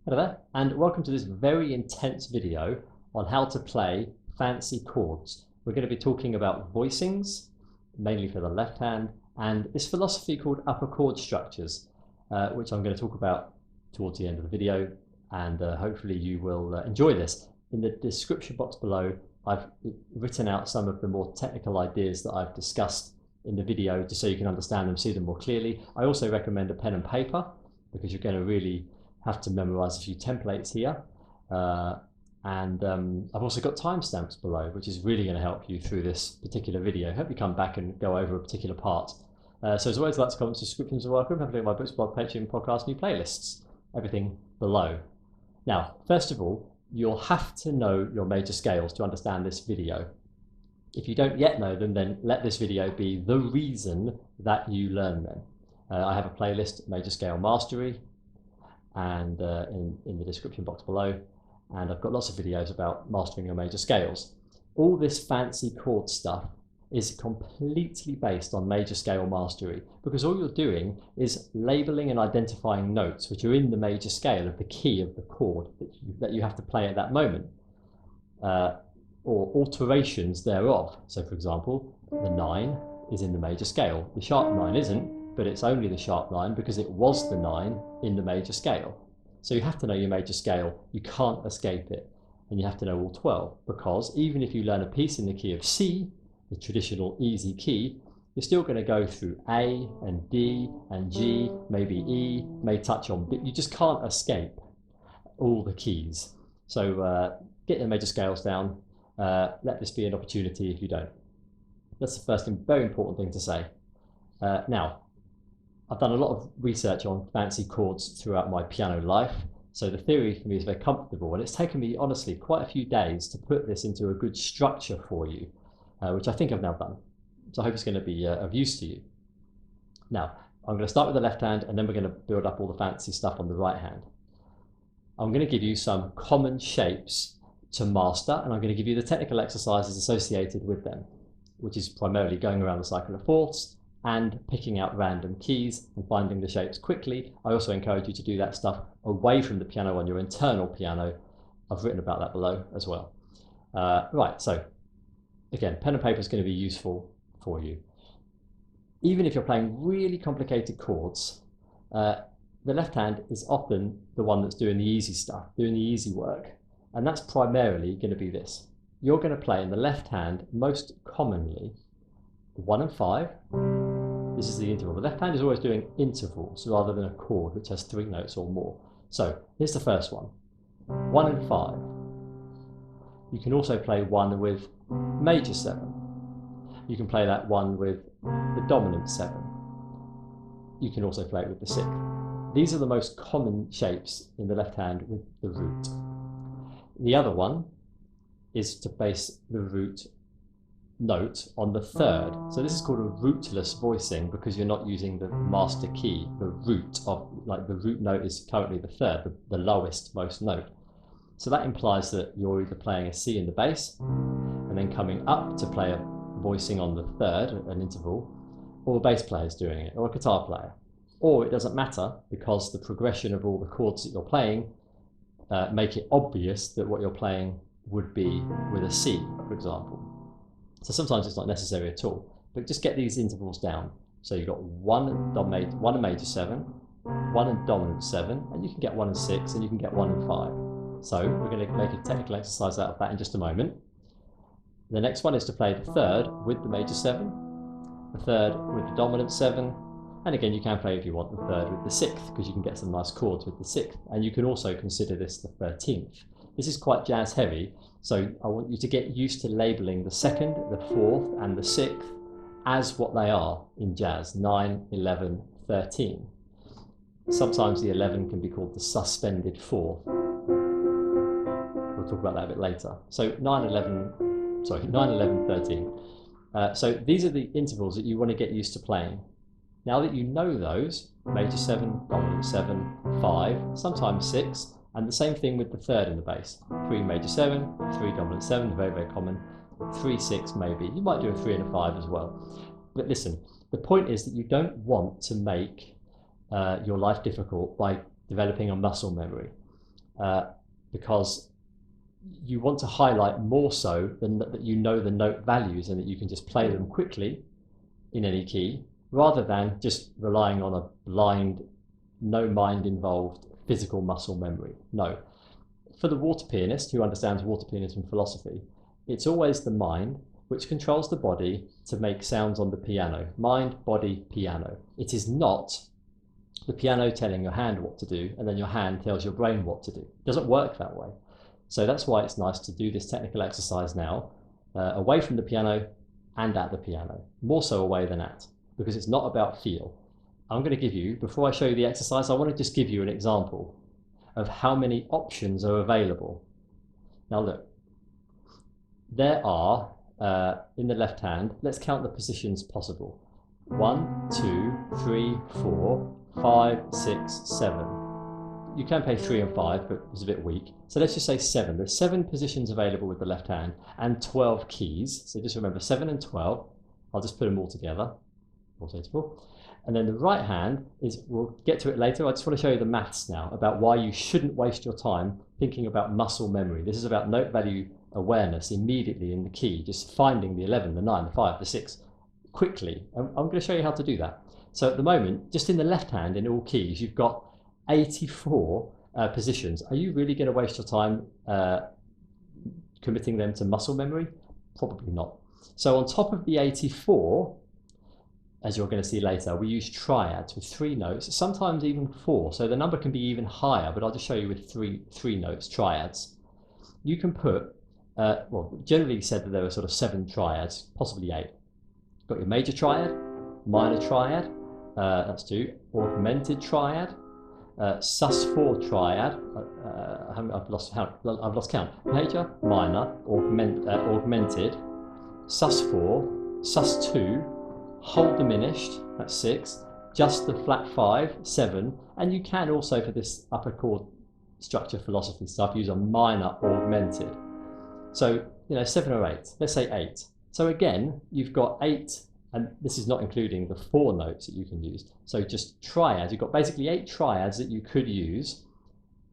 Hello there, and welcome to this very intense video on how to play fancy chords. We're going to be talking about voicings, mainly for the left hand, and this philosophy called upper chord structures, which I'm going to talk about towards the end of the video, and hopefully you will enjoy this. In the description box below, I've written out some of the more technical ideas that I've discussed in the video, just so you can understand them, see them more clearly. I also recommend a pen and paper, because you're going to really have to memorize a few templates here. I've also got timestamps below, which is really going to help you through this particular video. I hope you come back and go over a particular part. So as always, likes, comments, subscriptions are welcome. Have a look at my books, blog, Patreon, podcast, new playlists, everything below. Now, first of all, you'll have to know your major scales to understand this video. If you don't yet know them, then let this video be the reason that you learn them. I have a playlist, Major Scale Mastery, and in the description box below, and I've got lots of videos about mastering your major scales. All this fancy chord stuff is completely based on major scale mastery, because all you're doing is labeling and identifying notes which are in the major scale of the key of the chord that you have to play at that moment, or alterations thereof. So for example, the 9 is in the major scale, the sharp 9 isn't, but it's only the sharp 9 because it was the 9 in the major scale. So you have to know your major scale, you can't escape it, and you have to know all 12, because even if you learn a piece in the key of C, the traditional easy key, you're still going to go through A and D and G, maybe E, may touch on B. You just can't escape all the keys. So get your major scales down. Let this be an opportunity if you don't. That's the first and very important thing to say. Now, I've done a lot of research on fancy chords throughout my piano life, so the theory for me is very comfortable, and it's taken me honestly quite a few days to put this into a good structure for you, which I think I've now done. So I hope it's going to be of use to you. Now, I'm going to start with the left hand, and then we're going to build up all the fancy stuff on the right hand. I'm going to give you some common shapes to master, and I'm going to give you the technical exercises associated with them, which is primarily going around the cycle of fourths and picking out random keys and finding the shapes quickly. I also encourage you to do that stuff away from the piano on your internal piano. I've written about that below as well. Right, so again, pen and paper is going to be useful for you. Even if you're playing really complicated chords, the left hand is often the one that's doing the easy stuff, doing the easy work. And that's primarily going to be this. You're going to play in the left hand most commonly 1 and 5. This is the interval. The left hand is always doing intervals rather than a chord which has 3 notes or more. So here's the first one, 1 and 5. You can also play 1 with major 7. You can play that 1 with the dominant 7. You can also play it with the 6th. These are the most common shapes in the left hand with the root. The other one is to base the root note on the 3rd. So this is called a rootless voicing, because you're not using the master key. The root of, like, the root note is currently the 3rd, the lowest most note. So that implies that you're either playing a C in the bass and then coming up to play a voicing on the 3rd, an interval, or a bass player is doing it, or a guitar player. Or it doesn't matter, because the progression of all the chords that you're playing make it obvious that what you're playing would be with a C, for example. So sometimes it's not necessary at all, but just get these intervals down. So you've got 1 and major 7, 1 and dominant 7, and you can get 1 and 6, and you can get 1 and 5. So we're going to make a technical exercise out of that in just a moment. The next one is to play the 3rd with the major 7, the 3rd with the dominant 7, and again you can play, if you want, the 3rd with the 6th, because you can get some nice chords with the 6th, and you can also consider this the 13th. This is quite jazz heavy, so I want you to get used to labeling the 2nd, the 4th, and the 6th as what they are in jazz: 9, 11, 13. Sometimes the 11 can be called the suspended 4th. We'll talk about that a bit later. So 9, 11, 13. So these are the intervals that you want to get used to playing. Now that you know those, major 7, dominant 7, 5, sometimes 6, and the same thing with the 3rd in the bass. 3 major 7, 3 dominant 7, very, very common. 3, 6 maybe. You might do a 3 and a 5 as well. But listen, the point is that you don't want to make your life difficult by developing a muscle memory. because you want to highlight more so than that you know the note values and that you can just play them quickly in any key, rather than just relying on a blind, no mind involved physical muscle memory. No. For the water pianist who understands water pianism philosophy, it's always the mind which controls the body to make sounds on the piano. Mind, body, piano. It is not the piano telling your hand what to do and then your hand tells your brain what to do. It doesn't work that way. So that's why it's nice to do this technical exercise now, away from the piano and at the piano. More so away than at, because it's not about feel. I'm going to give you, before I show you the exercise, I want to just give you an example of how many options are available. Now look, there are, in the left hand, let's count the positions possible. 1, 2, 3, 4, 5, 6, 7. You can play 3 and 5, but it's a bit weak. So let's just say 7. There's 7 positions available with the left hand and 12 keys. So just remember 7 and 12. I'll just put them all together. 4, and then the right hand is, we'll get to it later. I just want to show you the maths now about why you shouldn't waste your time thinking about muscle memory. This is about note value awareness immediately in the key, just finding the 11, the 9, the 5, the 6 quickly. I'm going to show you how to do that. So at the moment, just in the left hand in all keys, you've got 84 positions. Are you really going to waste your time committing them to muscle memory? Probably not. So on top of the 84, as you're going to see later, we use triads with 3 notes, sometimes even 4. So the number can be even higher, but I'll just show you with three notes, triads. You can put, well, generally said that there are sort of 7 triads, possibly 8. You've got your major triad, minor triad, that's 2, augmented triad, sus4 triad, I've lost count, major, minor, augmented, sus4, sus2, whole diminished, that's 6, just the flat 5, 7, and you can also, for this upper chord structure philosophy stuff, use a minor augmented. So, 7 or 8, let's say 8. So again, you've got 8, and this is not including the 4 notes that you can use. So just triads, you've got basically 8 triads that you could use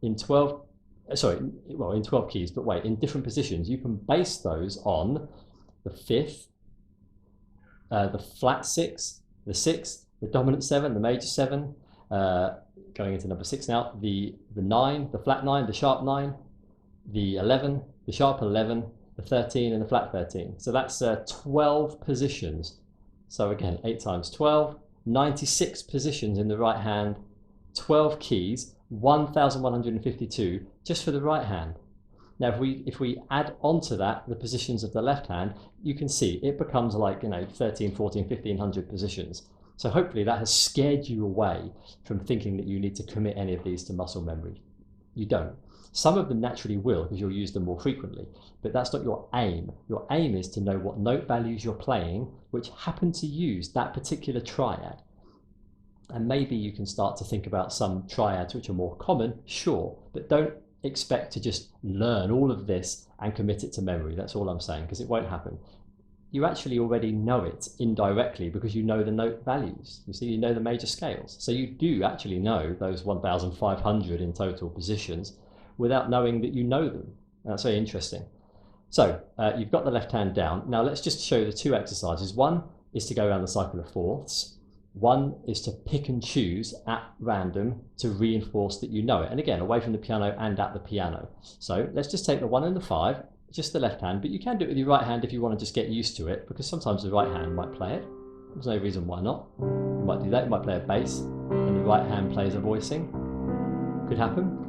in 12, in 12 keys, but wait, in different positions. You can base those on the 5th, the flat 6, the 6th, the dominant 7, the major 7, going into number 6 now, the 9, the flat 9, the sharp 9, the 11, the sharp 11, the 13 and the flat 13. So that's 12 positions. So again, 8 times 12, 96 positions in the right hand, 12 keys, 1,152 just for the right hand. Now, if we add onto that the positions of the left hand, you can see it becomes like 13, 14, 1,500 positions. So hopefully that has scared you away from thinking that you need to commit any of these to muscle memory. You don't. Some of them naturally will because you'll use them more frequently, but that's not your aim. Your aim is to know what note values you're playing, which happen to use that particular triad. And maybe you can start to think about some triads which are more common, sure, but don't expect to just learn all of this and commit it to memory. That's all I'm saying, because it won't happen. You actually already know it indirectly because you know the note values. You see, you know the major scales. So you do actually know those 1,500 in total positions without knowing that you know them. That's very interesting. So you've got the left hand down. Now let's just show the 2 exercises. One is to go around the cycle of fourths. One is to pick and choose at random to reinforce that you know it. And again, away from the piano and at the piano. So let's just take the 1 and the 5, just the left hand, but you can do it with your right hand if you want to just get used to it, because sometimes the right hand might play it. There's no reason why not. You might do that, you might play a bass, and the right hand plays a voicing. Could happen.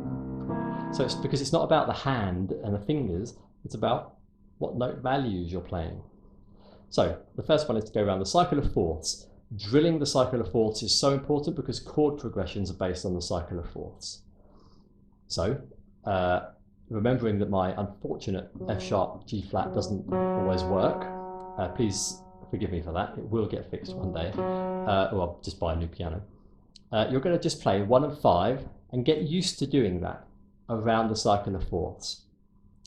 So it's because it's not about the hand and the fingers, it's about what note values you're playing. So the first one is to go around the cycle of fourths. Drilling the cycle of fourths is so important because chord progressions are based on the cycle of fourths. So remembering that my unfortunate F sharp G flat doesn't always work, please forgive me for that. It will get fixed one day, or I'll just buy a new piano. You're going to just play 1 and 5 and get used to doing that around the cycle of fourths.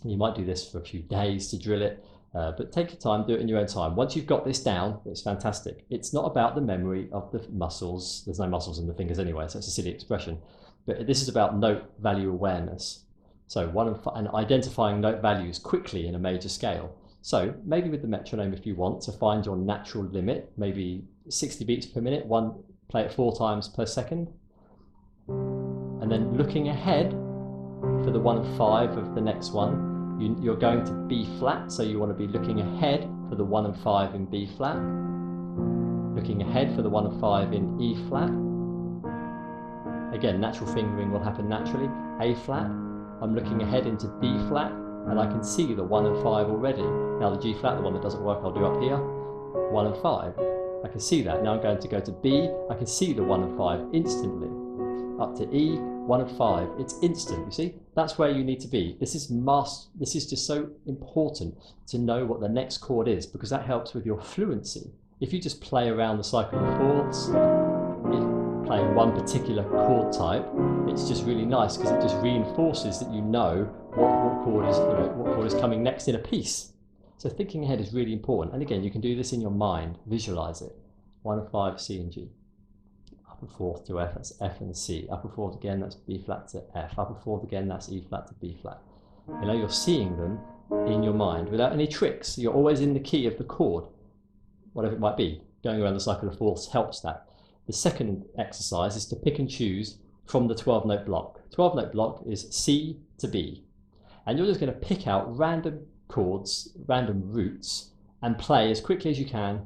You might do this for a few days to drill it, but take your time, do it in your own time. Once you've got this down, it's fantastic. It's not about the memory of the muscles. There's no muscles in the fingers anyway, so it's a silly expression. But this is about note value awareness. So and identifying note values quickly in a major scale. So maybe with the metronome, if you want to find your natural limit, maybe 60 beats per minute, play it 4 times per second. And then looking ahead for the 1 and 5 of the next one, you're going to B flat, so you want to be looking ahead for the 1 and 5 in B flat, looking ahead for the 1 and 5 in E flat. Again, natural fingering will happen naturally. A flat, I'm looking ahead into D flat, and I can see the 1 and 5 already. Now the G flat, the one that doesn't work, I'll do up here, 1 and 5. I can see that. Now I'm going to go to B, I can see the 1 and 5 instantly. Up to E, 1 and 5, it's instant, you see? That's where you need to be. This is just so important to know what the next chord is, because that helps with your fluency. If you just play around the cycle of fourths, playing one particular chord type, it's just really nice because it just reinforces that you know what chord is coming next in a piece. So thinking ahead is really important. And again, you can do this in your mind, visualize it. 1 and 5, C and G. Upper fourth to F, that's F and C. Upper fourth again, that's B flat to F. Upper fourth again, that's E flat to B flat. You know, you're seeing them in your mind without any tricks. You're always in the key of the chord, whatever it might be. Going around the cycle of fourths helps that. The second exercise is to pick and choose from the 12-note block. 12-note block is C to B. And you're just going to pick out random chords, random roots, and play as quickly as you can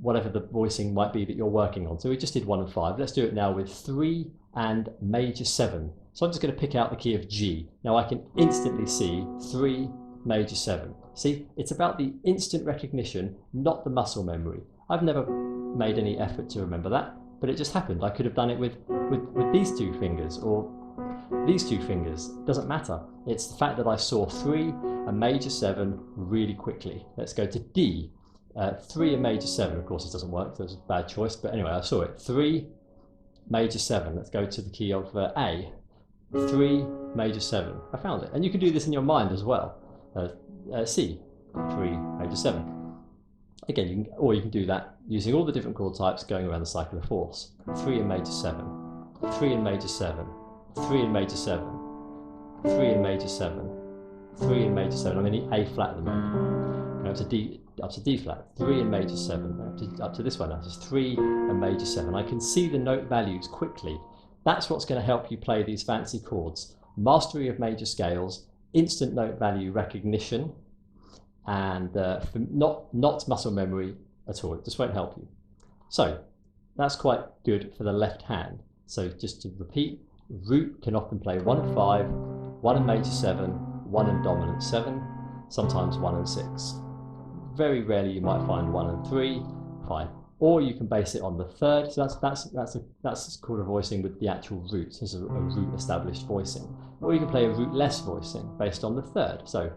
whatever the voicing might be that you're working on. So we just did 1 and 5. Let's do it now with 3 and major 7. So I'm just going to pick out the key of G. Now I can instantly see 3, major 7. See, it's about the instant recognition, not the muscle memory. I've never made any effort to remember that, but it just happened. I could have done it with these 2 fingers or these 2 fingers. It doesn't matter. It's the fact that I saw 3 and major 7 really quickly. Let's go to D. 3 and major 7. Of course, it doesn't work. So it's a bad choice. But anyway, I saw it. 3, major 7. Let's go to the key of A. 3, major 7. I found it. And you can do this in your mind as well. C. 3, major 7. Again, or you can do that using all the different chord types going around the cycle of fourths. 3 and major 7, 3 and major 7, 3 and major 7, 3 and major 7, 3 and major 7. I'm in A flat at the moment. Going up to D flat, 3 and major 7, up to this one now, just 3 and major 7. I can see the note values quickly. That's what's going to help you play these fancy chords. Mastery of major scales, instant note value recognition, and not muscle memory at all. It just won't help you. So that's quite good for the left hand. So just to repeat, root can often play 1 and 5, 1 and major 7, 1 and dominant 7, sometimes 1 and 6. Very rarely you might find 1 and 3, fine. Or you can base it on the third. So that's called a voicing with the actual root. There's a root established voicing. Or you can play a rootless voicing based on the third. So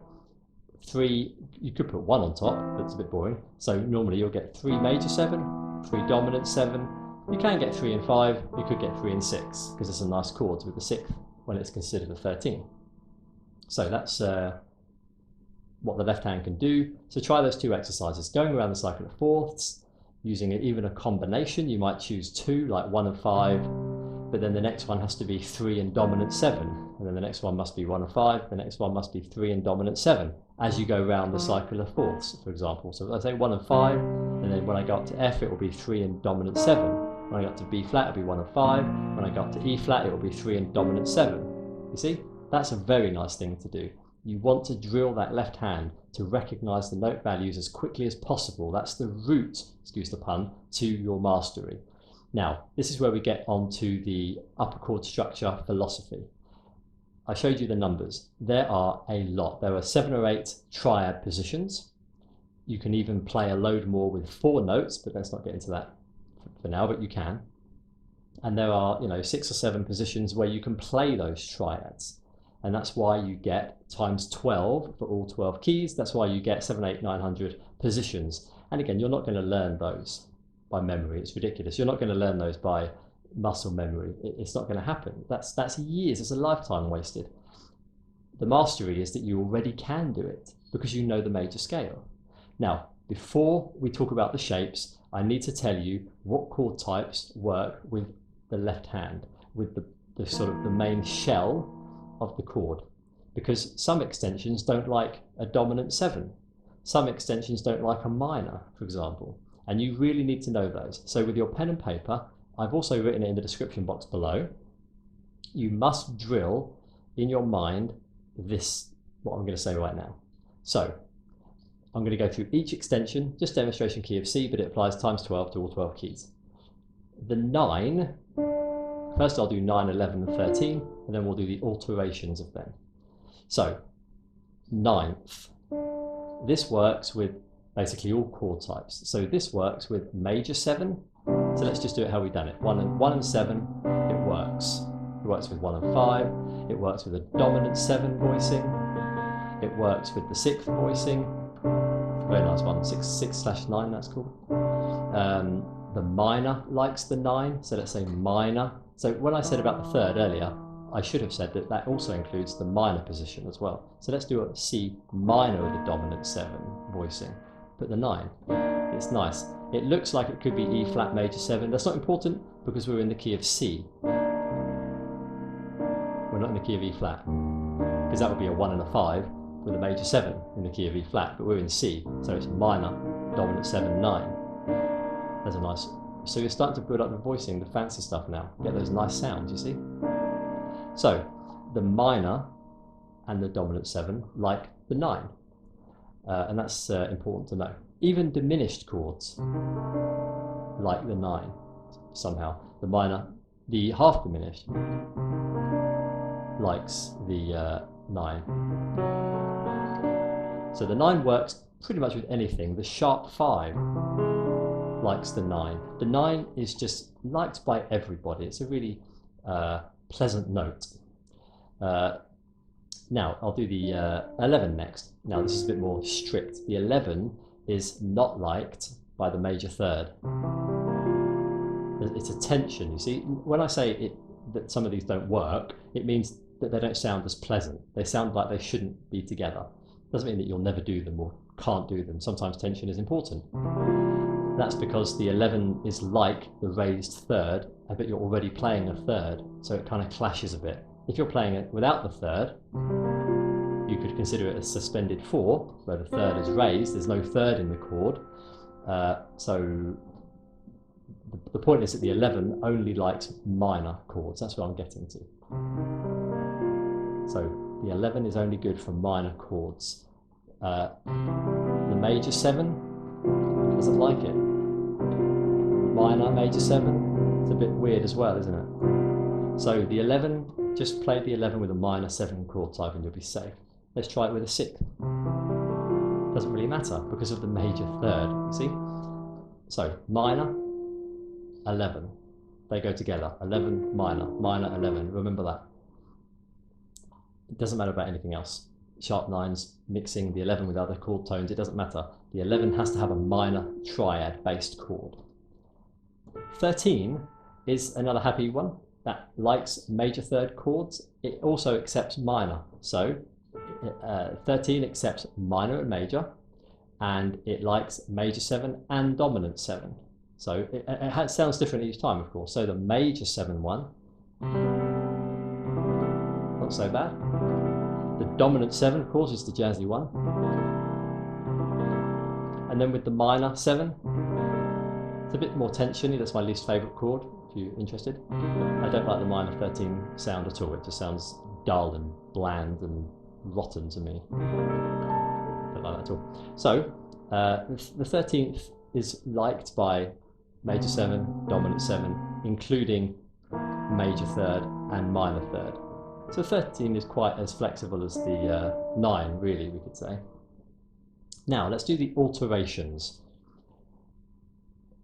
3, you could put 1 on top, but it's a bit boring. So normally you'll get 3 major 7, 3 dominant 7. You can get 3 and 5, you could get 3 and 6, because it's a nice chords with the 6th when it's considered a 13. So that's what the left hand can do. So try those 2 exercises, going around the cycle of fourths, using even a combination. You might choose 2, like 1 and 5, but then the next one has to be 3 and dominant 7, and then the next one must be 1 and 5, the next one must be 3 and dominant 7, as you go around the cycle of fourths, for example. So I say 1 and 5, and then when I go up to F, it will be 3 and dominant 7. When I go up to B flat, it'll be 1 and 5. When I go up to E flat, it will be 3 and dominant 7. You see, that's a very nice thing to do. You want to drill that left hand to recognize the note values as quickly as possible. That's the root, excuse the pun, to your mastery. Now, this is where we get onto the upper chord structure philosophy. I showed you the numbers. There are a lot. There are 7 or 8 triad positions. You can even play a load more with 4 notes, but let's not get into that for now, but you can. And there are, 6 or 7 positions where you can play those triads. And that's why you get times 12 for all 12 keys. That's why you get 7, 8, 900 positions. And again, you're not going to learn those by memory. It's ridiculous. You're not going to learn those by muscle memory. It's not going to happen. That's years. It's a lifetime wasted. The mastery is that you already can do it because you know the major scale. Now, before we talk about the shapes, I need to tell you what chord types work with the left hand, with the sort of the main shell of the chord. because some extensions don't like a dominant 7. Some extensions don't like a minor, for example, and you really need to know those. So with your pen and paper, I've also written it in the description box below, you must drill in your mind this, what I'm going to say right now. So I'm going to go through each extension, just demonstration key of C, but it applies times 12 to all 12 keys. The 9, first I'll do 9, 11 and 13, and then we'll do the alterations of them. So, 9th. This works with basically all chord types. So this works with major 7. So let's just do it how we've done it. 1 and 7, it works. It works with 1 and 5. It works with a dominant 7 voicing. It works with the 6th voicing. Very nice one, 6/9, that's cool. The minor likes the 9, so let's say minor. So when I said about the 3rd earlier, I should have said that that also includes the minor position as well. So let's do a C minor with a dominant 7 voicing. Put the 9. It's nice. It looks like it could be E flat major 7. That's not important because we're in the key of C. We're not in the key of E flat, because that would be a 1 and a 5 with a major 7 in the key of E flat, but we're in C, so it's minor, dominant 7, 9. That's a nice. So you're starting to build up the voicing, the fancy stuff now. Get those nice sounds, you see? So the minor and the dominant 7 like the 9, and that's important to know. Even diminished chords like the 9 somehow. The minor, the half diminished, likes the 9. So the 9 works pretty much with anything. The sharp 5 likes the 9. The 9 is just liked by everybody. It's a really pleasant note. Now I'll do the 11 next. Now this is a bit more strict. The 11 is not liked by the major 3rd. It's a tension, you see. When I say that some of these don't work, it means that they don't sound as pleasant. They sound like they shouldn't be together. Doesn't mean that you'll never do them or can't do them. Sometimes tension is important. That's because the 11 is like the raised 3rd, but you're already playing a 3rd, so it kind of clashes a bit. If you're playing it without the 3rd, you could consider it a suspended 4, where the 3rd is raised. There's no 3rd in the chord. So the point is that the 11 only likes minor chords. That's what I'm getting to. So the 11 is only good for minor chords. The major 7 doesn't like it. Minor, major 7, it's a bit weird as well, isn't it? So the 11, just play the 11 with a minor 7 chord type and you'll be safe. Let's try it with a 6th. Doesn't really matter because of the major 3rd, you see? So minor, 11, they go together. 11, minor, minor, 11, remember that. It doesn't matter about anything else. Sharp 9s, mixing the 11 with other chord tones, it doesn't matter. The 11 has to have a minor triad based chord. 13 is another happy one that likes major 3rd chords. It also accepts minor. So 13 accepts minor and major, and it likes major 7 and dominant 7. So it sounds different each time, of course. So the major 7 one, not so bad. The dominant 7, of course, is the jazzy one. And then with the minor 7, it's a bit more tensiony. That's my least favourite chord, if you're interested. I don't like the minor 13 sound at all. It just sounds dull and bland and rotten to me. Don't like that at all. So the 13th is liked by major 7, dominant 7, including major 3rd and minor 3rd. So 13 is quite as flexible as the 9, really, we could say. Now, let's do the alterations.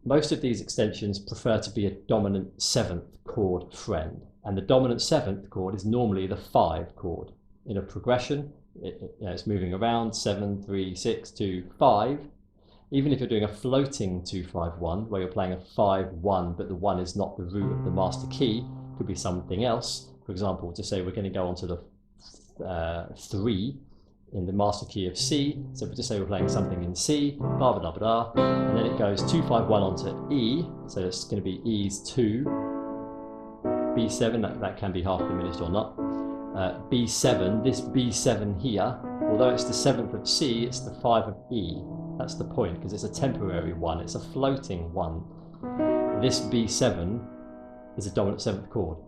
Most of these extensions prefer to be a dominant 7th chord friend, and the dominant 7th chord is normally the 5 chord. In a progression, it's moving around 7, 3, 6, 2, 5. Even if you're doing a floating 2, 5, 1, where you're playing a 5, 1, but the 1 is not the root of the master key, could be something else. For example, to say we're going to go on to the 3 in the master key of C, so just say we're playing something in C, blah, blah, blah, blah, and then it goes 2, 5, 1 onto E, so it's going to be E's 2, B7, that can be half diminished or not, B7, this B7 here, although it's the 7th of C, it's the 5 of E. That's the point, because it's a temporary one, it's a floating one. This B7 is a dominant 7th chord.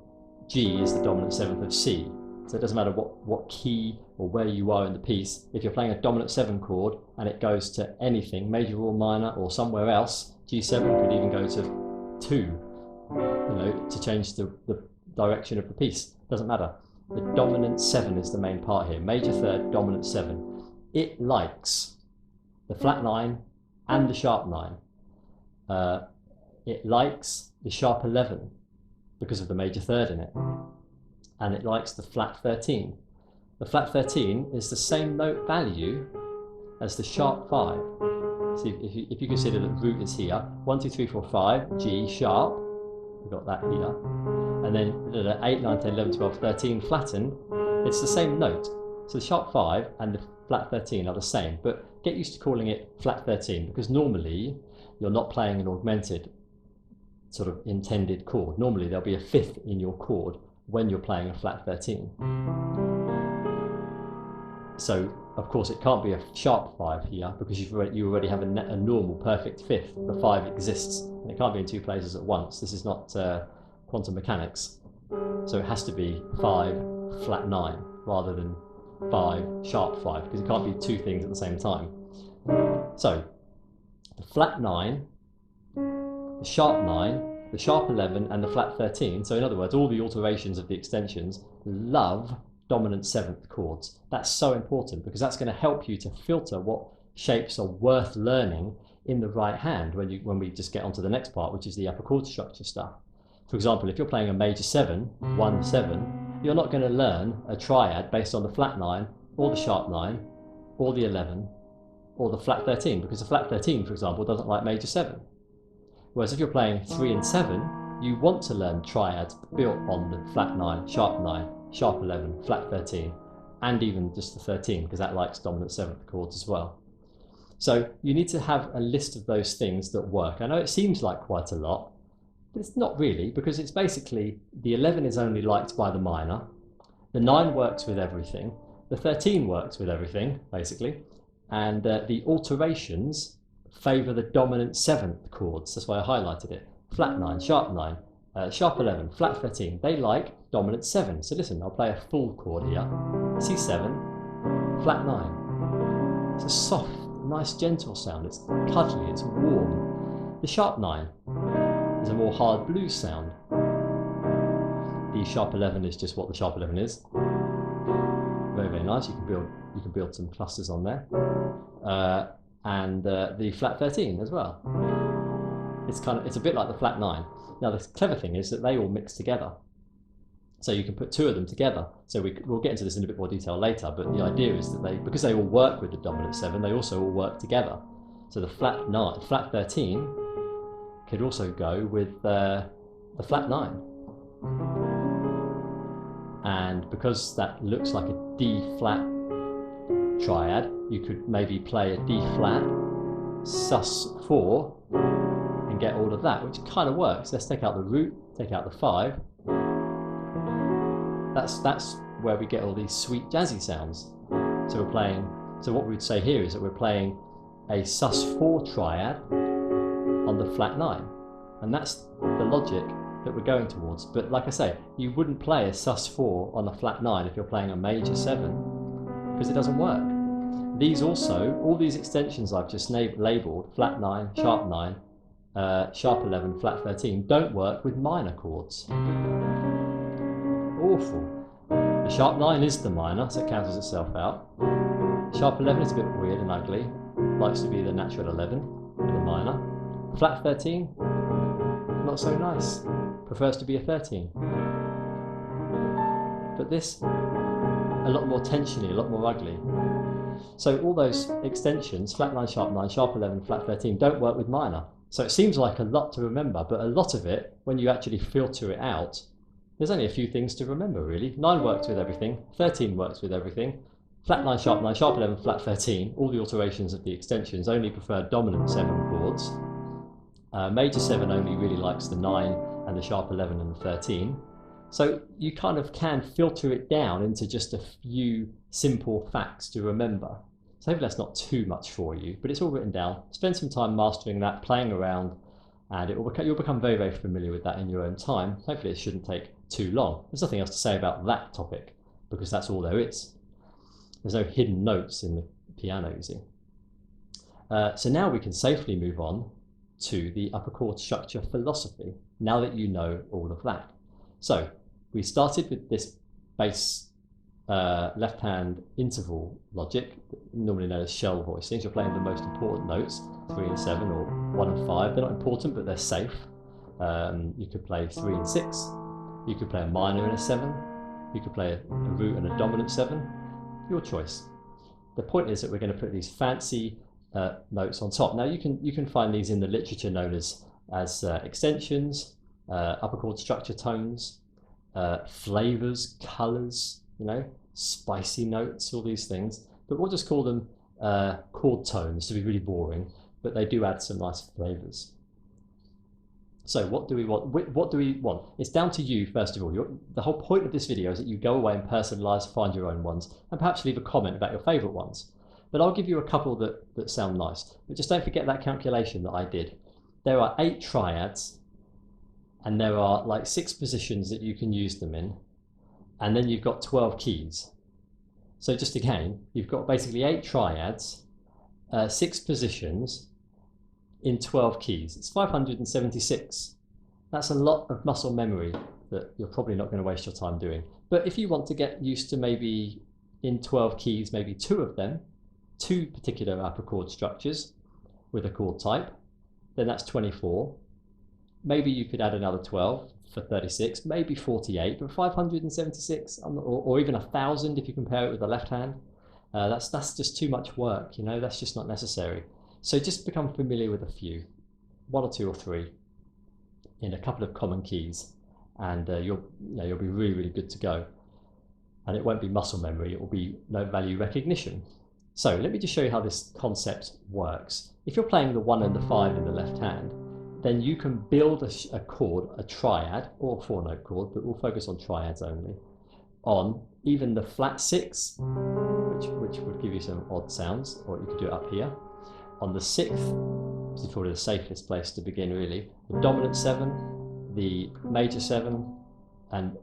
G is the dominant 7th of C. So it doesn't matter what key or where you are in the piece. If you're playing a dominant 7 chord and it goes to anything, major or minor or somewhere else, G7 could even go to 2, you know, to change the direction of the piece. Doesn't matter. The dominant 7 is the main part here. Major 3rd, dominant 7. It likes the flat 9 and the sharp 9. It likes the sharp 11 because of the major 3rd in it. And it likes the flat 13. The flat 13 is the same note value as the sharp 5. See, if you consider that root is here, 1, 2, 3, 4, 5, G sharp, we've got that here, and then 8, 9, 10, 11, 12, 13 flattened, it's the same note. So the sharp 5 and the flat 13 are the same, but get used to calling it flat 13 because normally you're not playing an augmented sort of intended chord. Normally there'll be a 5th in your chord when you're playing a flat 13. So of course it can't be a sharp 5 here because you already have a normal perfect 5th. The 5 exists and it can't be in 2 places at once. This is not quantum mechanics. So it has to be 5 flat 9 rather than 5 sharp 5 because it can't be 2 things at the same time. So the flat 9, the sharp 9, the sharp 11 and the flat 13, so in other words all the alterations of the extensions love dominant 7th chords. That's so important because that's going to help you to filter what shapes are worth learning in the right hand when we just get onto the next part, which is the upper chord structure stuff. For example, if you're playing a major 7, 1, 7, you're not going to learn a triad based on the flat 9 or the sharp 9 or the 11 or the flat 13 because the flat 13, for example, doesn't like major 7. Whereas if you're playing 3 and 7, you want to learn triads built on the flat 9, sharp 11, flat 13, and even just the 13, because that likes dominant 7th chords as well. So you need to have a list of those things that work. I know it seems like quite a lot, but it's not really, because it's basically the 11 is only liked by the minor, the 9 works with everything, the 13 works with everything, basically, and the alterations favour the dominant 7th chords. That's why I highlighted it. Flat 9, sharp 9, sharp 11, flat 13. They like dominant 7. So listen, I'll play a full chord here. C7, flat 9. It's a soft, nice, gentle sound. It's cuddly, it's warm. The sharp 9 is a more hard blues sound. The sharp 11 is just what the sharp 11 is. Very, very nice. You can build some clusters on there. And the flat 13 as well. It's a bit like the flat 9. Now the clever thing is that they all mix together. So you can put 2 of them together. So we'll get into this in a bit more detail later, but the idea is that because they all work with the dominant 7, they also all work together. So the flat 13 could also go with the flat 9. And because that looks like a D flat triad, you could maybe play a D flat, sus4, and get all of that, which kind of works. Let's take out the root, take out the 5. That's where we get all these sweet jazzy sounds. So what we would say here is that we're playing a sus4 triad on the flat 9. And that's the logic that we're going towards. But like I say, you wouldn't play a sus4 on a flat 9 if you're playing a major 7, because it doesn't work. These also, all these extensions I've just labelled, flat 9, sharp 9, sharp 11, flat 13, don't work with minor chords. Awful. The sharp 9 is the minor, so it cancels itself out. Sharp 11 is a bit weird and ugly, likes to be the natural 11 with a minor. Flat 13, not so nice, prefers to be a 13. But this, a lot more tensiony, a lot more ugly. So all those extensions, flat 9, sharp 11, flat 13, don't work with minor. So it seems like a lot to remember, but a lot of it, when you actually filter it out, there's only a few things to remember really. 9 works with everything, 13 works with everything, flat 9, sharp 11, flat 13, all the alterations of the extensions only prefer dominant 7 chords. Major 7 only really likes the 9 and the sharp 11 and the 13. So you kind of can filter it down into just a few simple facts to remember. So hopefully that's not too much for you, but it's all written down. Spend some time mastering that, playing around, and you'll become very, very familiar with that in your own time. Hopefully it shouldn't take too long. There's nothing else to say about that topic, because that's all there is. There's no hidden notes in the piano, you see. So now we can safely move on to the upper chord structure philosophy, now that you know all of that. So we started with this bass left hand interval logic, normally known as shell voicings. You're playing the most important notes, 3 and 7 or 1 and 5. They're not important, but they're safe. You could play 3 and 6. You could play a minor and a 7. You could play a root and a dominant 7. Your choice. The point is that we're going to put these fancy notes on top. Now you can find these in the literature known as extensions, upper chord structure tones, flavors, colors, spicy notes, all these things. But we'll just call them chord tones to be really boring, but they do add some nice flavors. So what do we want? What do we want? It's down to you, first of all. The whole point of this video is that you go away and personalize, find your own ones, and perhaps leave a comment about your favorite ones. But I'll give you a couple that sound nice. But just don't forget that calculation that I did. There are 8 triads, and there are like 6 positions that you can use them in. And then you've got 12 keys. So just again, you've got basically 8 triads, 6 positions, in 12 keys. It's 576. That's a lot of muscle memory that you're probably not going to waste your time doing. But if you want to get used to maybe in 12 keys, maybe 2 of them, 2 particular upper chord structures with a chord type, then that's 24. Maybe you could add another 12 for 36, maybe 48, but 576, or even 1,000 if you compare it with the left hand, that's just too much work, that's just not necessary. So just become familiar with a few, 1 or 2 or 3 in a couple of common keys, and you'll be really, really good to go. And it won't be muscle memory, it will be note value recognition. So let me just show you how this concept works. If you're playing the 1 and the 5 in the left hand, then you can build a chord, a triad, or a 4-note chord, but we'll focus on triads only, on even the flat 6, which would give you some odd sounds, or you could do it up here. On the 6th, which is probably the safest place to begin really, the dominant 7, the major 7, and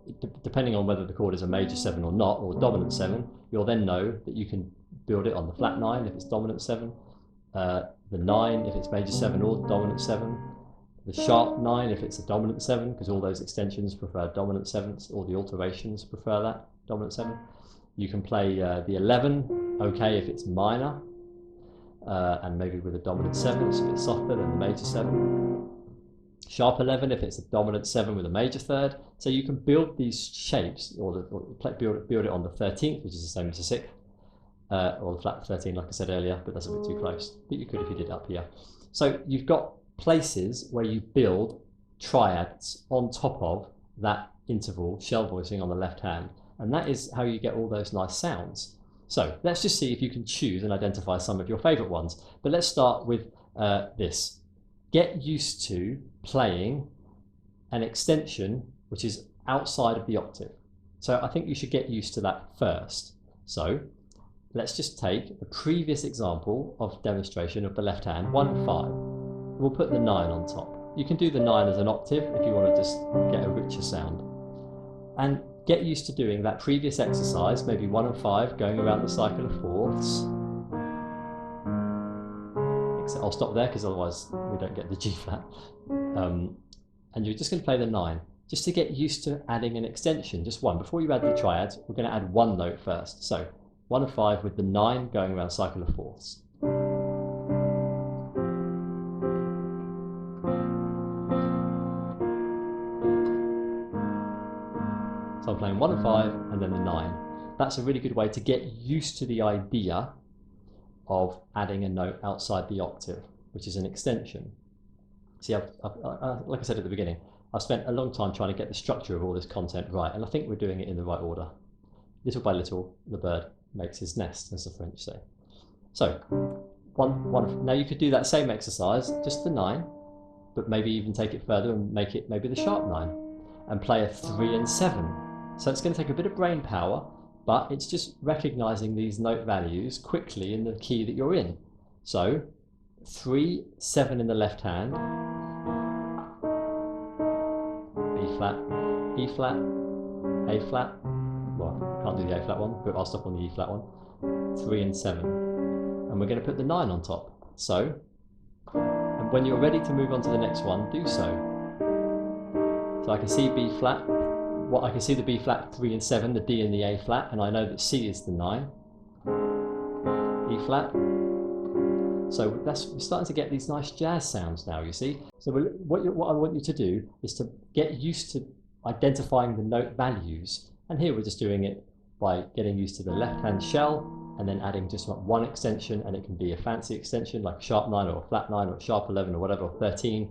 depending on whether the chord is a major 7 or not, or dominant 7, you'll then know that you can build it on the flat 9 if it's dominant 7, the 9 if it's major 7 or dominant 7, the sharp 9 if it's a dominant 7, because all those extensions prefer dominant 7s, all the alterations prefer that, dominant 7. You can play the 11, okay, if it's minor, and maybe with a dominant 7, it's a bit softer than the major 7. Sharp 11 if it's a dominant 7 with a major 3rd. So you can build these shapes, or build it on the 13th, which is the same as the 6th, or the flat 13, like I said earlier, but that's a bit too close. But you could if you did it up here. So you've got places where you build triads on top of that interval shell voicing on the left hand, and that is how you get all those nice sounds. So let's just see if you can choose and identify some of your favorite ones. But let's start with this. Get used to playing an extension which is outside of the octave. So I think you should get used to that first. So let's just take the previous example of demonstration of the left hand, 1, 5. We'll put the 9 on top. You can do the 9 as an octave if you want to just get a richer sound. And get used to doing that previous exercise, maybe 1 and 5, going around the cycle of fourths. I'll stop there because otherwise we don't get the G flat. And you're just going to play the 9, just to get used to adding an extension, just 1. Before you add the triads, we're going to add 1 note first. So 1 and 5 with the 9 going around the cycle of fourths. So I'm playing 1 and 5 and then the 9. That's a really good way to get used to the idea of adding a note outside the octave, which is an extension. See, like I said at the beginning, I've spent a long time trying to get the structure of all this content right, and I think we're doing it in the right order. Little by little, the bird makes his nest, as the French say. So, now you could do that same exercise, just the 9, but maybe even take it further and make it maybe the sharp 9. and play a 3 and 7. So it's going to take a bit of brain power, but it's just recognizing these note values quickly in the key that you're in. So 3, 7 in the left hand, B flat, E flat, A flat. Well, I can't do the A flat one, but I'll stop on the E flat one. 3 and 7. And we're going to put the 9 on top. So, and when you're ready to move on to the next one, do so. So I can see B flat. I can see the B flat 3 and 7, the D and the A flat, and I know that C is the 9. E flat. So we're starting to get these nice jazz sounds now, you see. So what I want you to do is to get used to identifying the note values. And here we're just doing it by getting used to the left-hand shell and then adding just one extension, and it can be a fancy extension like a sharp 9 or a flat 9 or a sharp 11 or whatever, or 13.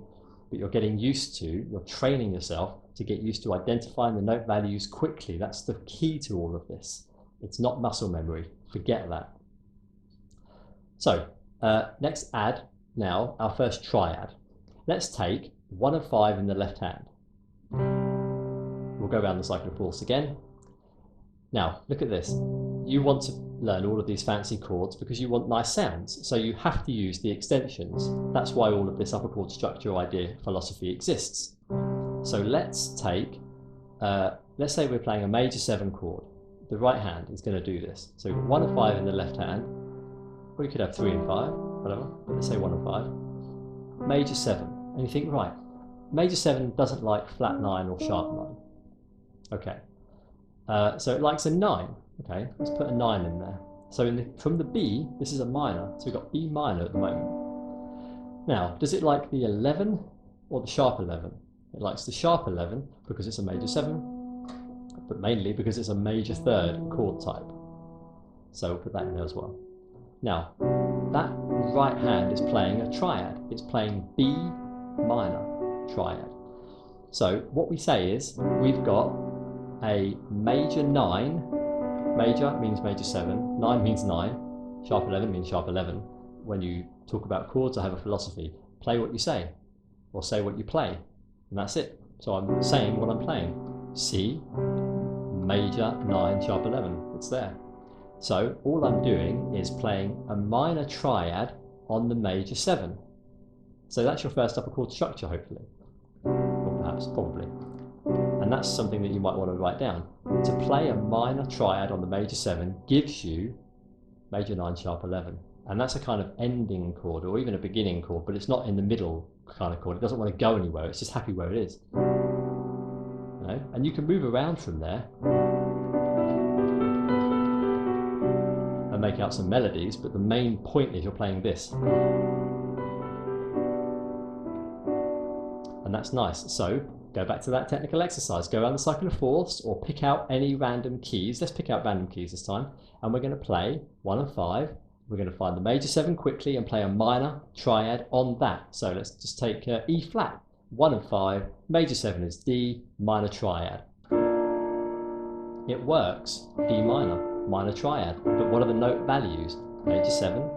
But you're getting used to, you're training yourself to get used to identifying the note values quickly. That's the key to all of this. It's not muscle memory, forget that. So next add now our first triad. Let's take 1 and 5 in the left hand. We'll go around the cycle of fourths again. Now look at this. You want to learn all of these fancy chords because you want nice sounds, so you have to use the extensions. That's why all of this upper chord structure idea philosophy exists. So let's take, let's say we're playing a major 7 chord. The right hand is going to do this. So 1 and 5 in the left hand, or you could have 3 and 5, whatever, but let's say 1 and 5. Major 7, and you think, right, major 7 doesn't like flat 9 or sharp 9. Okay, so it likes a 9. Okay, let's put a 9 in there. So from the B, this is a minor, so we've got B minor at the moment. Now, does it like the 11 or the sharp 11? It likes the sharp 11 because it's a major 7, but mainly because it's a major 3rd chord type. So we'll put that in there as well. Now, that right hand is playing a triad. It's playing B minor triad. So what we say is we've got a major 9. Major means major 7, 9 means 9, sharp 11 means sharp 11. When you talk about chords, I have a philosophy. Play what you say, or say what you play, and that's it. So I'm saying what I'm playing. C, major 9, sharp 11, it's there. So all I'm doing is playing a minor triad on the major 7. So that's your first upper chord structure, hopefully. Or perhaps, probably. And that's something that you might want to write down. To play a minor triad on the major 7 gives you major 9 sharp 11. And that's a kind of ending chord, or even a beginning chord, but it's not in the middle kind of chord. It doesn't want to go anywhere, it's just happy where it is. You know? And you can move around from there and make out some melodies, but the main point is you're playing this. And that's nice. So go back to that technical exercise. Go around the cycle of fourths or pick out any random keys. Let's pick out random keys this time. And we're going to play 1 and 5. We're going to find the major 7 quickly and play a minor triad on that. So let's just take E flat, 1 and 5. Major 7 is D, minor triad. It works. D minor, minor triad. But what are the note values? Major 7,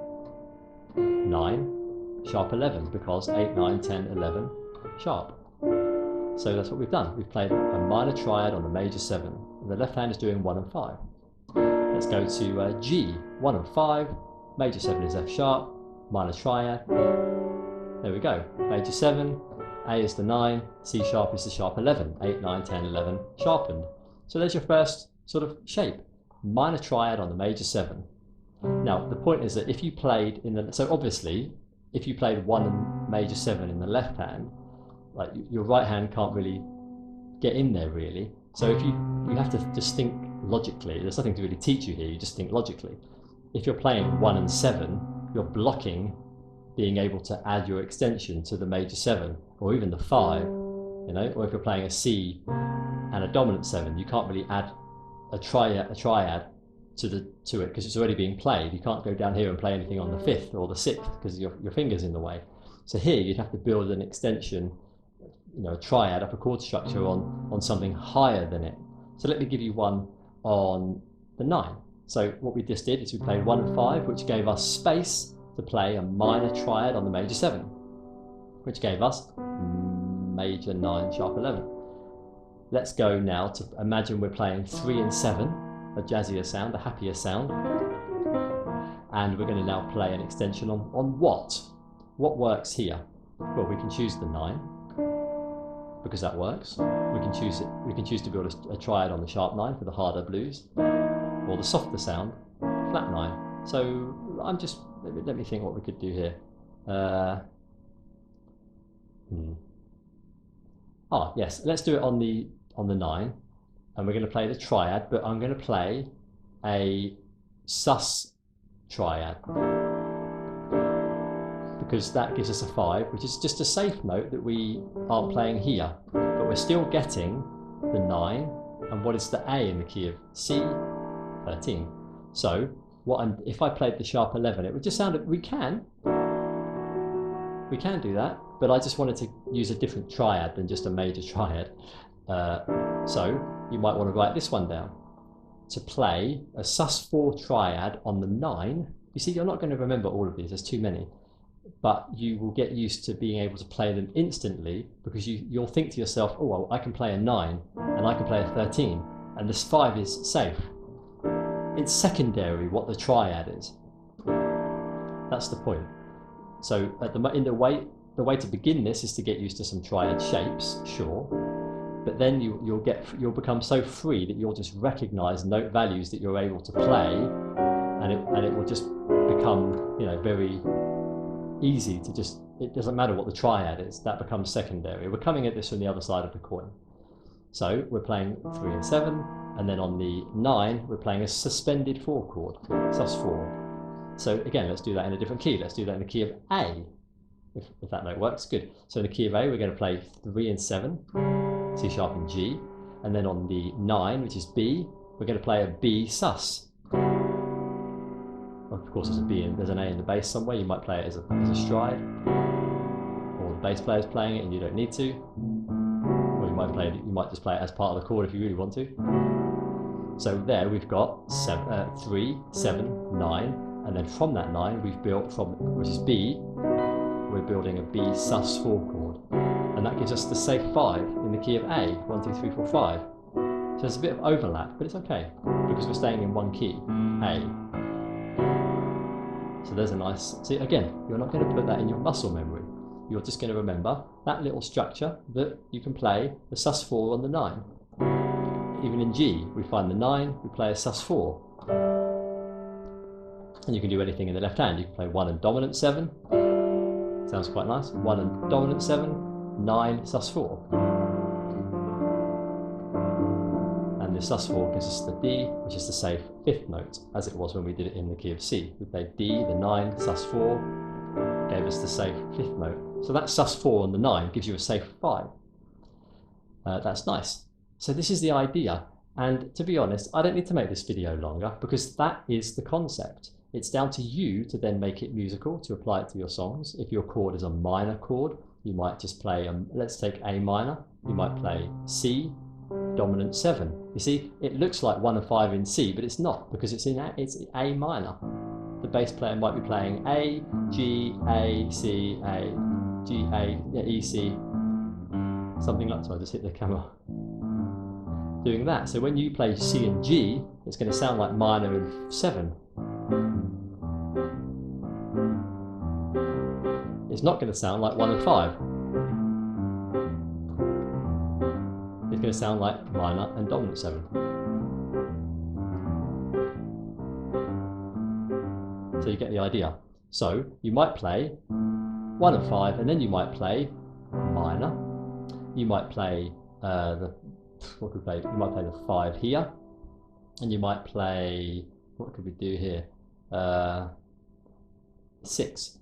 9, sharp 11, because 8, 9, 10, 11, sharp. So that's what we've done. We've played a minor triad on the major 7. And the left hand is doing 1 and 5. Let's go to G, 1 and 5. Major 7 is F sharp, minor triad. There we go. Major 7, A is the 9, C sharp is the sharp 11. 8, 9, 10, 11, sharpened. So there's your first sort of shape. Minor triad on the major 7. Now, the point is that if you played so obviously, if you played 1 and major 7 in the left hand, like your right hand can't really get in there really. So if you have to just think logically. There's nothing to really teach you here, you just think logically. If you're playing 1 and 7, you're blocking being able to add your extension to the major 7, or even the 5, you know, or if you're playing a C and a dominant 7, you can't really add a triad to it because it's already being played. You can't go down here and play anything on the 5th or the 6th because your finger's in the way. So here you'd have to build an extension, you know, a triad, upper chord structure on something higher than it. So let me give you one on the 9. So what we just did is we played 1 and 5, which gave us space to play a minor triad on the major 7, which gave us major 9 sharp 11. let's go now to imagine we're playing 3 and 7, a jazzier sound, a happier sound. And we're going to now play an extension on what? What works here? Well, we can choose the 9, because that works. We can choose it. We can choose to build a triad on the sharp 9 for the harder blues, or the softer sound, flat 9. So I'm just, let me think what we could do here. Oh yes, let's do it on the 9, and we're going to play the triad, but I'm going to play a sus triad, because that gives us a 5, which is just a safe note that we aren't playing here, but we're still getting the 9, and what is the A in the key of C? 13. So if I played the sharp 11, it would just sound, we can do that, but I just wanted to use a different triad than just a major triad. So you might want to write this one down. To play a sus4 triad on the 9, you see, you're not going to remember all of these, there's too many, but you will get used to being able to play them instantly, because you'll think to yourself, oh, well, I can play a 9 and I can play a 13, and this 5 is safe. It's secondary what the triad is. That's the point. So the way to begin this is to get used to some triad shapes, sure, but then you'll become so free that you'll just recognize note values that you're able to play, and it will just become, you know, very easy to just, it doesn't matter what the triad is, that becomes secondary. We're coming at this from the other side of the coin. So we're playing 3 and 7, and then on the 9 we're playing a suspended 4 chord, sus4. So again, let's do that in a different key. Let's do that in the key of A, if that note works. Good. So in the key of A, we're going to play 3 and 7, C sharp and G, and then on the 9, which is B, we're going to play a B sus. Of course, there's an A in the bass somewhere. You might play it as a stride, or the bass player's playing it and you don't need to. Or you might just play it as part of the chord if you really want to. So there we've got 3, 7, 9. And then from that 9, we've built which is B, we're building a B sus4 chord. And that gives us the safe 5 in the key of A, 1, 2, 3, 4, 5. So there's a bit of overlap, but it's okay, because we're staying in one key, A. So there's a nice, see again, you're not going to put that in your muscle memory. You're just going to remember that little structure that you can play the sus4 on the 9. Even in G, we find the 9, we play a sus4. And you can do anything in the left hand. You can play 1 and dominant 7. Sounds quite nice. 1 and dominant 7, 9 sus4. And the sus4 gives us the D, which is the safe 5th note, as it was when we did it in the key of C. We played D, the 9, sus4, gave us the safe 5th note. So that sus4 on the 9 gives you a safe 5. That's nice. So this is the idea. And to be honest, I don't need to make this video longer, because that is the concept. It's down to you to then make it musical, to apply it to your songs. If your chord is a minor chord, you might just play, let's take A minor. You might play C, dominant 7. You see, it looks like 1 and 5 in C, but it's not, because it's A minor. The bass player might be playing A, G, A, C, A, G, A, E, C, something like that. So I just hit the camera. Doing that. So when you play C and G, it's going to sound like minor in 7. It's not going to sound like 1 and 5. It's going to sound like minor and dominant 7. So you get the idea. So you might play 1 and 5, and then you might play minor. You might play what could we play? You might play the 5 here, and you might play, what could we do here? 6.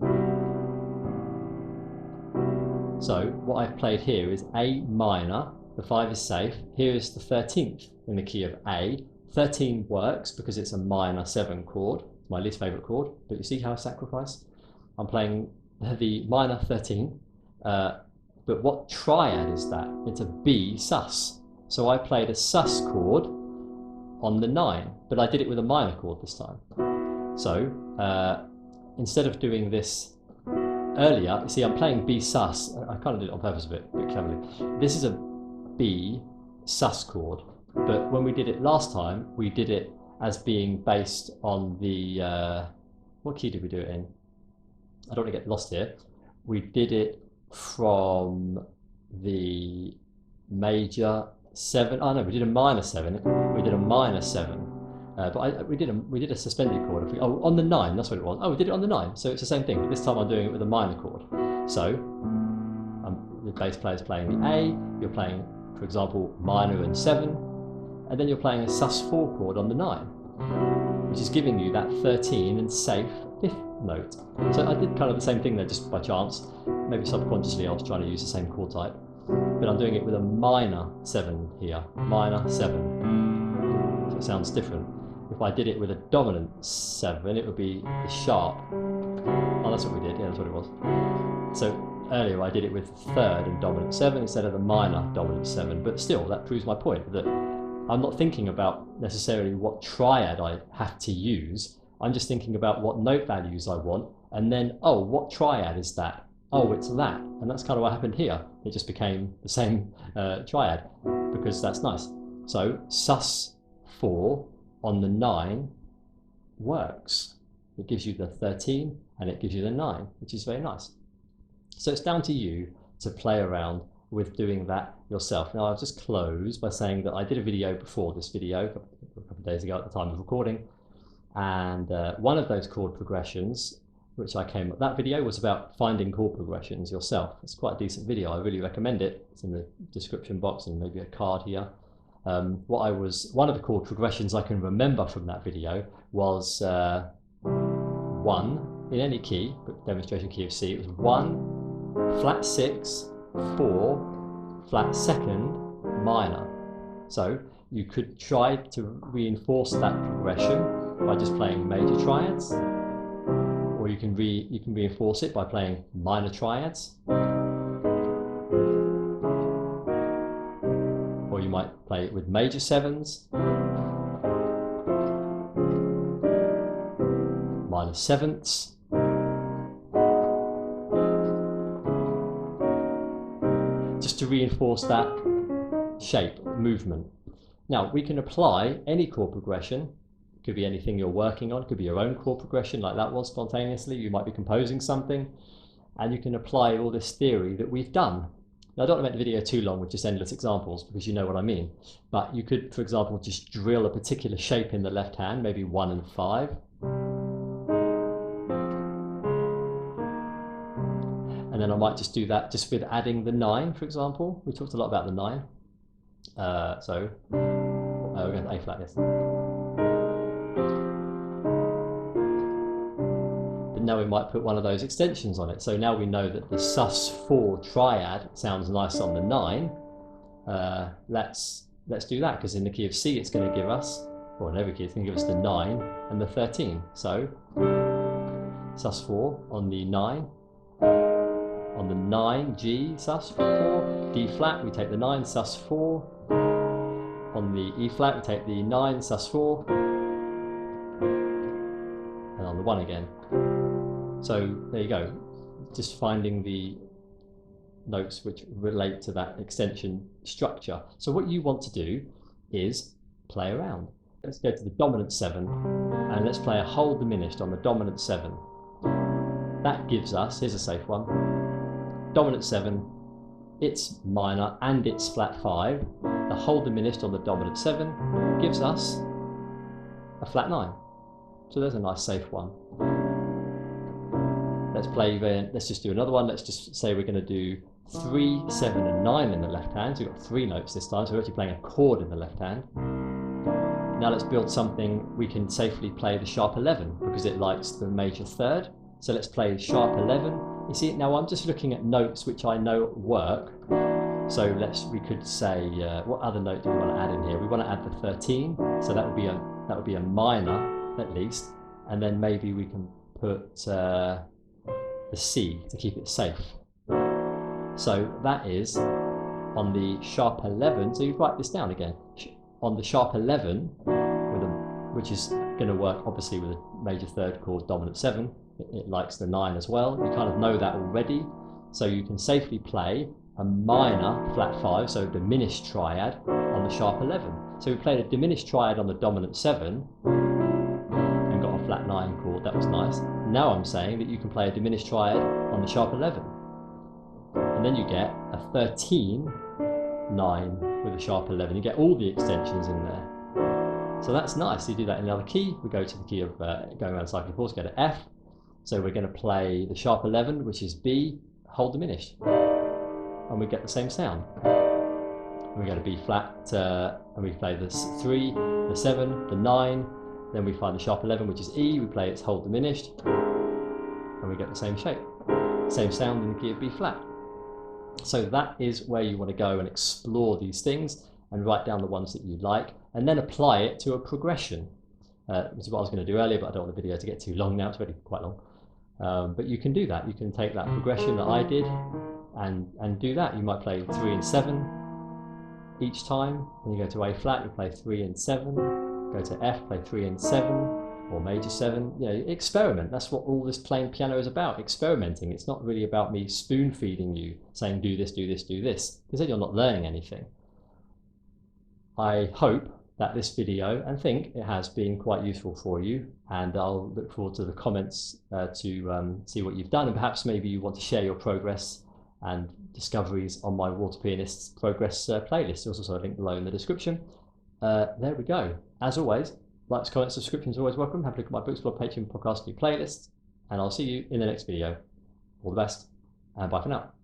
So what I've played here is A minor, the 5 is safe. Here is the 13th in the key of A. 13 works because it's a minor 7 chord, my least favourite chord, but you see how I sacrifice? I'm playing the minor 13, but what triad is that? It's a B sus. So I played a sus chord on the 9, but I did it with a minor chord this time. So instead of doing this earlier, you see I'm playing B sus. I kind of did it on purpose a bit cleverly. This is a B sus chord. But when we did it last time, we did it as being based on the, what key did we do it in? I don't want to get lost here. We did it from the major 7. Oh no, we did a minor 7. We did a minor 7. But we did a suspended chord. On the 9, that's what it was. Oh, we did it on the 9. So it's the same thing. But this time I'm doing it with a minor chord. So the bass player is playing the A. You're playing, for example, minor and 7, and then you're playing a sus4 chord on the 9, which is giving you that 13 and safe 5th note. So I did kind of the same thing there just by chance. Maybe subconsciously I was trying to use the same chord type, but I'm doing it with a minor 7 here, minor 7. So it sounds different. If I did it with a dominant 7, it would be the sharp. Oh, that's what we did. Yeah, that's what it was. So earlier I did it with 3rd and dominant 7 instead of the minor dominant 7. But still, that proves my point that I'm not thinking about necessarily what triad I have to use. I'm just thinking about what note values I want, and then, oh, what triad is that? Oh, it's that. And that's kind of what happened here. It just became the same triad, because that's nice. So sus4 on the 9 works. It gives you the 13 and it gives you the 9, which is very nice. So it's down to you to play around with doing that yourself. Now I'll just close by saying that I did a video before this video, a couple of days ago at the time of recording, and one of those chord progressions which I came up, that video was about finding chord progressions yourself. It's quite a decent video, I really recommend it. It's in the description box and maybe a card here. One of the chord progressions I can remember from that video was 1 in any key, but demonstration key of C. It was 1, flat 6, 4, flat 2nd, minor. So you could try to reinforce that progression by just playing major triads, or you can reinforce it by playing minor triads. Or you might play it with major 7s, minor 7ths, just to reinforce that shape, movement. Now we can apply any chord progression. It could be anything you're working on, it could be your own chord progression like that was spontaneously. You might be composing something, and you can apply all this theory that we've done. Now, I don't want to make the video too long with just endless examples, because you know what I mean. But you could, for example, just drill a particular shape in the left hand, maybe 1 and 5. And then I might just do that just with adding the 9, for example. We talked a lot about the 9. We're going to A flat, yes. Now we might put one of those extensions on it. So now we know that the sus4 triad sounds nice on the 9. Let's do that, because in the key of C it's going to give us, or in every key it's going to give us the 9 and the 13. So sus4 on the 9, on the 9 G sus4, D flat we take the 9 sus4, on the E flat we take the 9 sus4, and on the 1 again. So there you go, just finding the notes which relate to that extension structure. So what you want to do is play around. Let's go to the dominant 7 and let's play a whole diminished on the dominant 7. That gives us, here's a safe one, dominant 7, it's minor and it's flat 5. The whole diminished on the dominant 7 gives us a flat 9. So there's a nice safe one. Let's just do another one. Let's just say we're going to do 3, 7 and 9 in the left hand. So we've got 3 notes this time, so we're actually playing a chord in the left hand. Now let's build something we can safely play the sharp 11, because it likes the major 3rd. So let's play sharp 11. You see, now I'm just looking at notes which I know work. So we could say, what other note do we want to add in here? We want to add the 13, so that would be a minor at least, and then maybe we can put the C to keep it safe. So that is on the sharp 11. So you write this down again. On the sharp 11, which is going to work obviously with a major 3rd chord, dominant 7. It likes the 9 as well. You kind of know that already, so you can safely play a minor flat 5, so diminished triad, on the sharp 11. So we played a diminished triad on the dominant 7 and got a flat 9 chord. That was nice. Now I'm saying that you can play a diminished triad on the sharp 11. And then you get a 13 9 with a sharp 11. You get all the extensions in there. So that's nice. You do that in another key. We go to the key of going around cycling chords, go to F. So we're going to play the sharp 11, which is B, whole diminished. And we get the same sound. And we go to B flat, and we play the 3, the 7, the 9. Then we find the sharp 11, which is E. We play its whole diminished. And we get the same shape. Same sound in the key of B flat. So that is where you want to go and explore these things and write down the ones that you like and then apply it to a progression, which is what I was going to do earlier, but I don't want the video to get too long now. It's already quite long. But you can do that. You can take that progression that I did and do that. You might play 3 and 7 each time. When you go to A flat, you play 3 and 7. Go to F, play 3 and 7, or major 7. You know, experiment. That's what all this playing piano is about, experimenting. It's not really about me spoon feeding you, saying do this, do this, do this, because then you're not learning anything. I hope that this video, and think it has been quite useful for you, and I'll look forward to the comments to see what you've done, and perhaps maybe you want to share your progress and discoveries on my Water Pianist's progress playlist. There's also a link below in the description. There we go. As always, likes, comments, subscriptions are always welcome. Have a look at my books, blog, Patreon, podcast, new playlists, and I'll see you in the next video. All the best, and bye for now.